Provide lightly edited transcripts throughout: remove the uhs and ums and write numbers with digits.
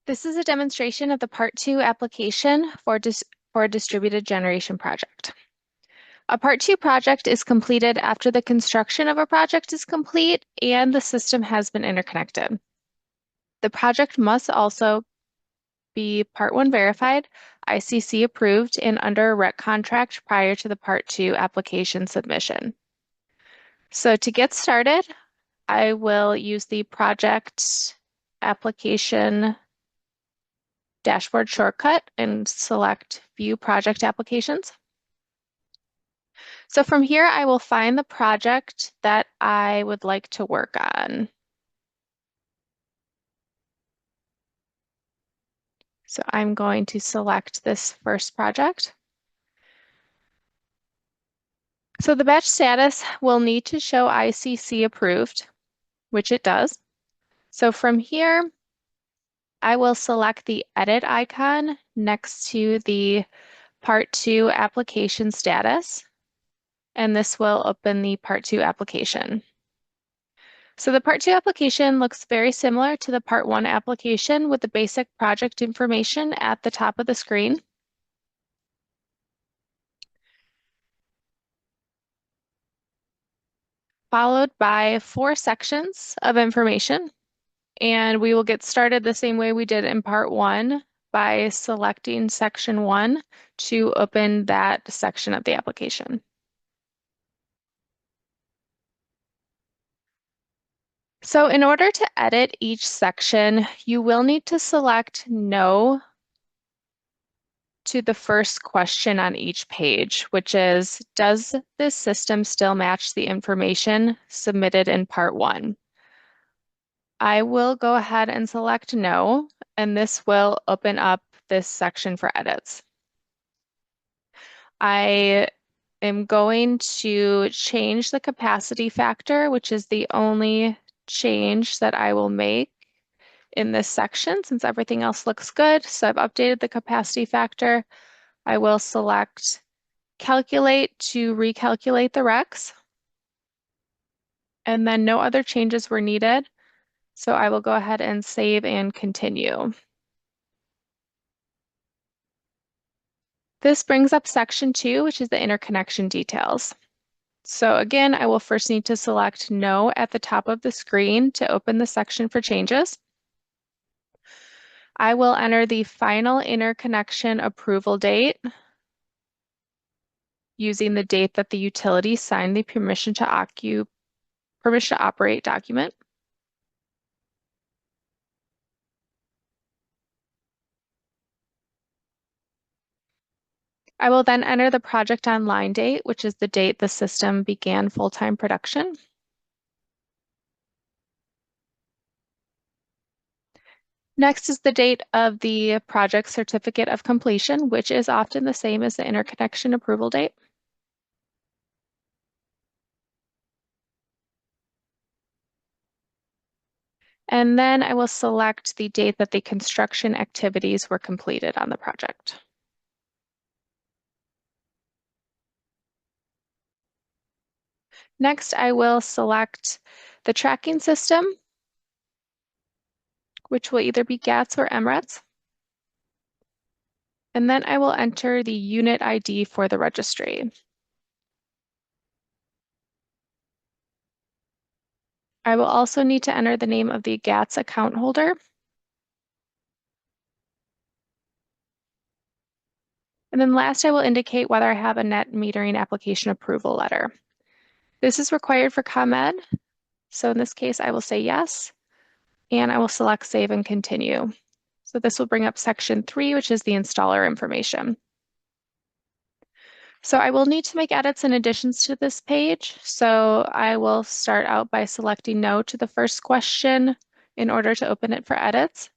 This is a demonstration of the Part 2 application for a distributed generation project. A Part 2 project is completed after the construction of a project is complete and the system has been interconnected. The project must also be Part 1 verified, ICC approved, and under a REC contract prior to the Part 2 application submission. So to get started, I will use the project application dashboard shortcut and select View Project Applications. So from here, I will find the project that I would like to work on. So I'm going to select this first project. So the batch status will need to show ICC approved, which it does. So from here, I will select the edit icon next to the Part 2 application status, and this will open the Part 2 application. So the Part 2 application looks very similar to the Part 1 application with the basic project information at the top of the screen. Followed by 4 sections of information. And we will get started the same way we did in Part 1 by selecting Section 1 to open that section of the application. So in order to edit each section, you will need to select No to the first question on each page, which is, does this system still match the information submitted in Part 1? I will go ahead and select No, and this will open up this section for edits. I am going to change the capacity factor, which is the only change that I will make in this section since everything else looks good. So I've updated the capacity factor. I will select Calculate to recalculate the recs. And then no other changes were needed. So I will go ahead and save and continue. This brings up section 2, which is the interconnection details. So again, I will first need to select No at the top of the screen to open the section for changes. I will enter the final interconnection approval date using the date that the utility signed the permission to operate document. I will then enter the project online date, which is the date the system began full-time production. Next is the date of the project certificate of completion, which is often the same as the interconnection approval date. And then I will select the date that the construction activities were completed on the project. Next, I will select the tracking system, which will either be GATS or MRETs. And then I will enter the unit ID for the registry. I will also need to enter the name of the GATS account holder. And then last, I will indicate whether I have a net metering application approval letter. This is required for ComEd. So in this case, I will say yes, and I will select Save and Continue. So this will bring up section 3, which is the installer information. So I will need to make edits and additions to this page. So I will start out by selecting No to the first question in order to open it for edits.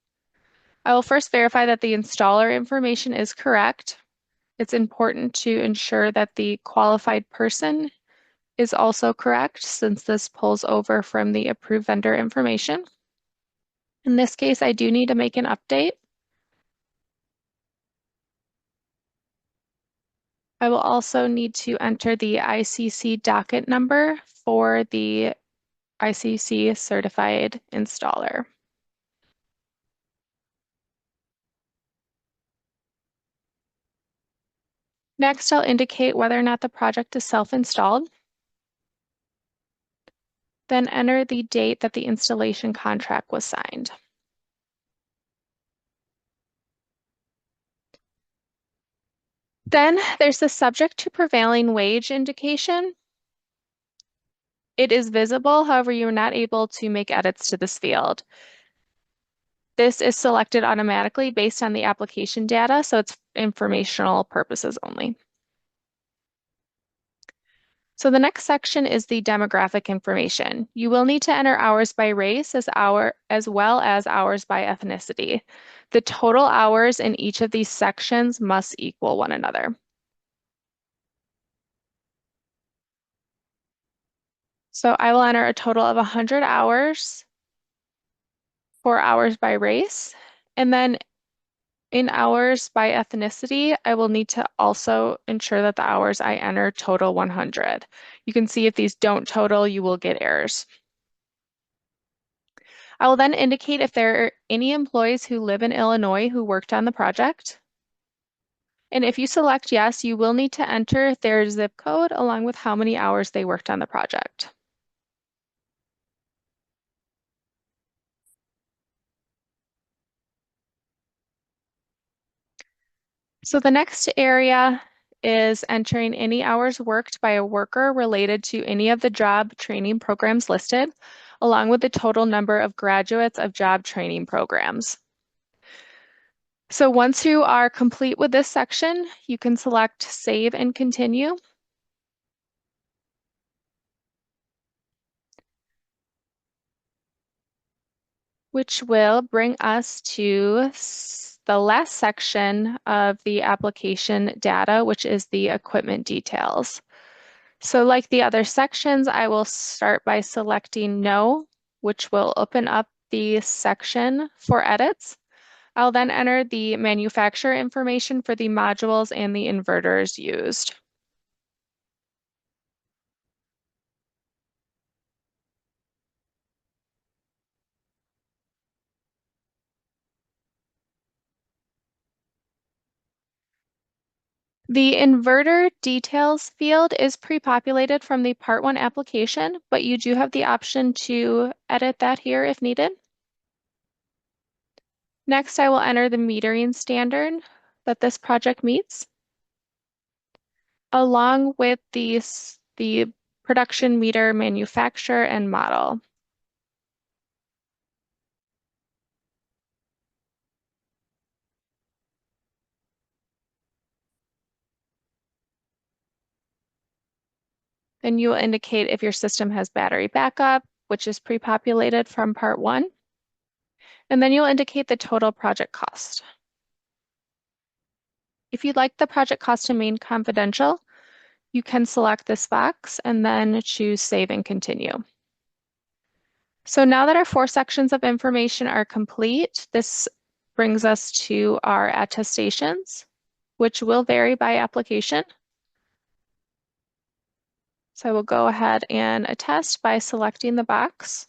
I will first verify that the installer information is correct. It's important to ensure that the qualified person is also correct since this pulls over from the approved vendor information. In this case, I do need to make an update. I will also need to enter the ICC docket number for the ICC certified installer. Next, I'll indicate whether or not the project is self-installed. Then enter the date that the installation contract was signed. Then there's the subject to prevailing wage indication. It is visible, however, you're not able to make edits to this field. This is selected automatically based on the application data, so it's informational purposes only. So the next section is the demographic information. You will need to enter hours by race as well as hours by ethnicity. The total hours in each of these sections must equal one another. So I will enter a total of 100 hours for hours by race. And then in hours by ethnicity, I will need to also ensure that the hours I enter total 100. You can see if these don't total, you will get errors. I will then indicate if there are any employees who live in Illinois who worked on the project. And if you select yes, you will need to enter their zip code along with how many hours they worked on the project. So the next area is entering any hours worked by a worker related to any of the job training programs listed, along with the total number of graduates of job training programs. So once you are complete with this section, you can select Save and Continue. Which will bring us to the last section of the application data, which is the equipment details. So like the other sections, I will start by selecting No, which will open up the section for edits. I'll then enter the manufacturer information for the modules and the inverters used. The inverter details field is pre-populated from the Part 1 application, but you do have the option to edit that here if needed. Next, I will enter the metering standard that this project meets, along with the production meter manufacturer and model. Then you will indicate if your system has battery backup, which is pre-populated from Part 1. And then you'll indicate the total project cost. If you'd like the project cost to remain confidential, you can select this box and then choose Save and Continue. So now that our 4 sections of information are complete, this brings us to our attestations, which will vary by application. So I will go ahead and attest by selecting the box.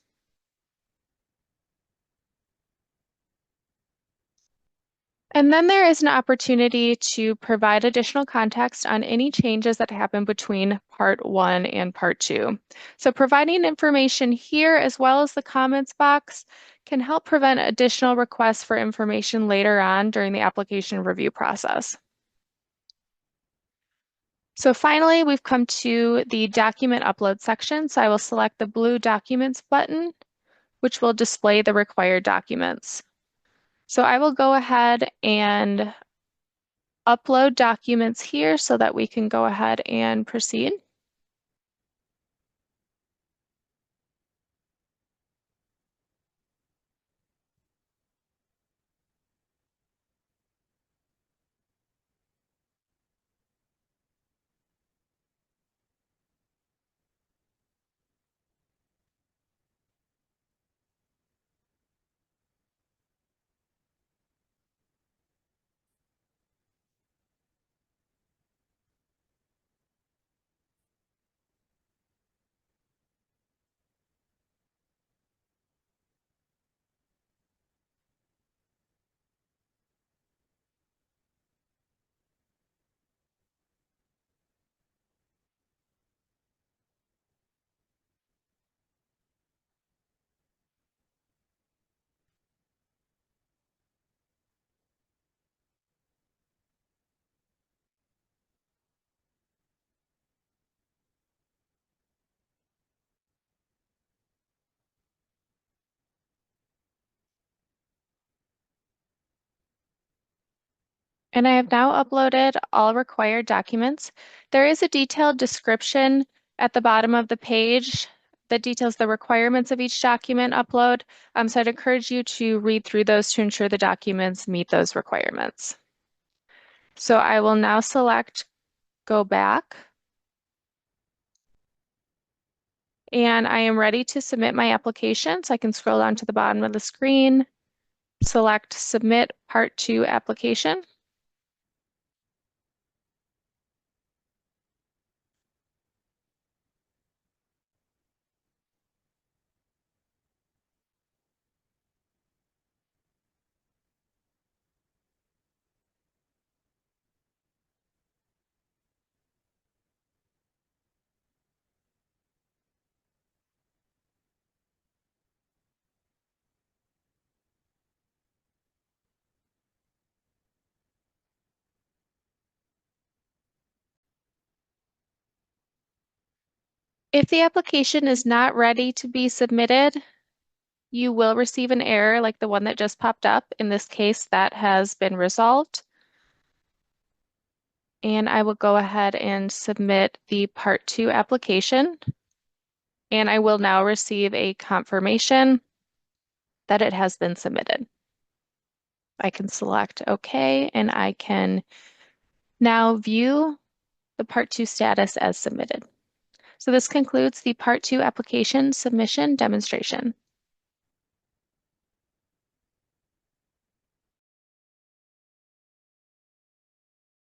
And then there is an opportunity to provide additional context on any changes that happen between Part 1 and Part 2. So providing information here as well as the comments box can help prevent additional requests for information later on during the application review process. So finally, we've come to the document upload section. So I will select the blue Documents button, which will display the required documents. So I will go ahead and upload documents here so that we can go ahead and proceed. And I have now uploaded all required documents. There is a detailed description at the bottom of the page that details the requirements of each document upload. So I'd encourage you to read through those to ensure the documents meet those requirements. So I will now select Go Back. And I am ready to submit my application. So I can scroll down to the bottom of the screen, select Submit Part 2 Application. If the application is not ready to be submitted, you will receive an error like the one that just popped up. In this case, that has been resolved. And I will go ahead and submit the Part 2 application. And I will now receive a confirmation that it has been submitted. I can select OK, and I can now view the Part 2 status as submitted. So this concludes the Part 2 application submission demonstration.